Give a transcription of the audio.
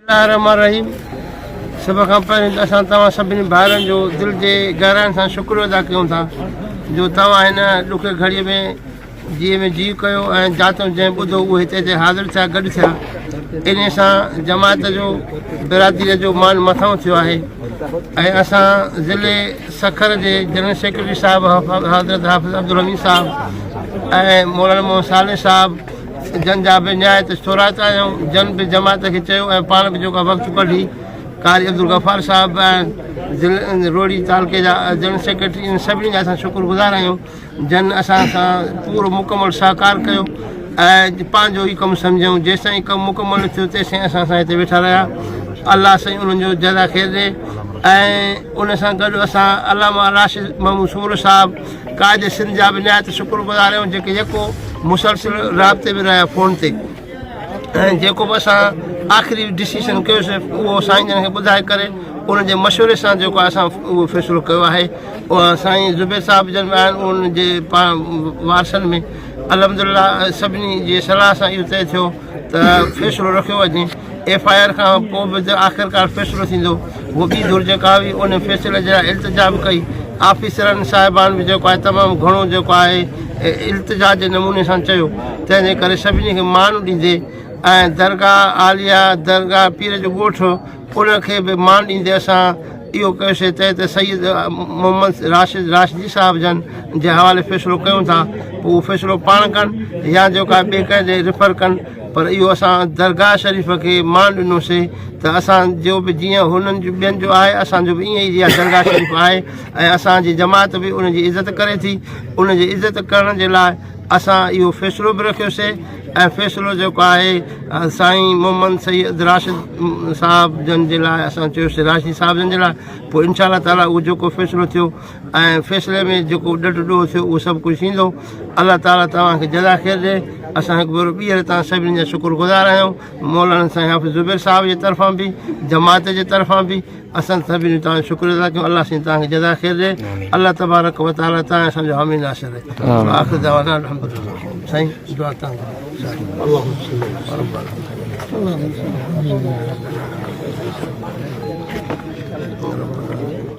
रहीम सब खां पहिरीं त असां तव्हां सभिनी भाइरनि जो दिलि जे गहराइनि सां शुक्र अदा कयूं था जो तव्हां हिन ॾुखे घड़ीअ में जीअं में जी कयो ऐं जातो जंहिं ॿुधो उहे हिते हिते हाज़िर थिया गॾु थिया। इन सां जमात जो बिरादरीअ जो मान मथां थियो आहे ऐं असां ज़िले सखर जे जनरल सेक्रेटरी साहिबु हज़रत हाफ़िज़ अब्दुल हमीद साहिबु ऐं मौलाना मोहम्मद साले साहिबु जन जा बि न्याय ते थोराता आहियूं। जन बि जमात खे चयो ऐं पाण बि जेका वक़्तु कढी कारी अब्दुल गफ़ार साहिबु ऐं ज़िले रोड़ी तालुके जा जनरल सेक्रेटरी इन सभिनी जा असां शुक्रगुज़ार आहियूं जन असां सां पूरो मुकमल सहकार कयो ऐं पंहिंजो ई कमु सम्झूं। जेसिताईं कमु मुकमल थियो तेसिताईं असां सां हिते वेठा रहिया। अलाह साईं उन्हनि जो जज़ा ख़ैर ॾे। ऐं उन सां गॾु असां अलामा राशिद महमूद सूर साहिबु क़ाइद सिंध जा बि निहायत शुक्रगुज़ार आहियूं जेके जेको मुसलसिल राब्ते में रहिया फ़ोन ते ऐं जेको बि असां आख़िरी डिसीशन कयोसीं उहो साईं जन खे ॿुधाए करे उनजे मशवरे सां जेको असां उहो फ़ैसिलो कयो आहे उहा साईं ज़ुबैर साहिबु जन आहिनि उनजे वारसनि में अलहमदुलिल्लाह सभिनी जी सलाह सां इहो तइ थियो त फ़ैसिलो रखियो वञे। FIR खां पोइ बि आख़िरकार फ़ैसिलो थींदो उहो ॿी धुर जेका हुई उन फ़ैसिले जे लाइ इल्तिजा बि कई। ऑफिसरनि साहिबान बि जेको आहे तमामु घणो जेको आहे इल्तिजा जे नमूने सां चयो तंहिंजे करे सभिनी खे मान ॾींदे ऐं दरगाह आलिया दरगाह पीर जो ॻोठु उनखे बि मान ॾींदे असां इहो कयोसीं त सईद मोहम्मद राशिदी साहिब जन जे हवाले फ़ैसिलो कयूं था पोइ उहो फ़ैसिलो पाण कनि या जेको आहे ॿिए कंहिं ॾे रिफर कनि पर इहो असां दरगाह शरीफ़ खे मान ॾिनोसीं त असांजो बि जीअं हुननि जो ॿियनि जो आहे असांजो बि ईअं ई जीअं दरगाह शरीफ़ आहे ऐं असांजी जमात बि उनजी इज़त करे थी। उनजी इज़त करण जे लाइ असां इहो फ़ैसिलो बि रखियोसीं ऐं फ़ैसिलो जेको आहे साईं मोहम्मद सईद राशिद साहिब जन जे लाइ असां चयोसीं राशिद साहिब जन जे लाइ पोइ इनशा ताला उहो जेको फ़ैसिलो थियो ऐं फ़ैसिले में जेको ॾढ ॾोह थियो उहो सभु कुझु थींदो। अलाह ताला तव्हांखे जज़ा ख़ैर ॾे। असां हिकु भेरो ॿीहर तव्हां सभिनी जा शुक्रगुज़ार आहियूं मौलाना साईं हाफ़िज़ ज़ुबैर साहिब जे तरफ़ां बि जमात जे तरफ़ां बि असां सभिनी तव्हांजो शुक्र अदा कयूं। अलाह साईं तव्हांखे जज़ा ख़ैर ॾे। अलाह तबारक व ताला तव्हां असांजो हामी नासिर आहे। आख़िर दवाना अल्हम्दुलिल्लाह। साईं दुआ तव्हां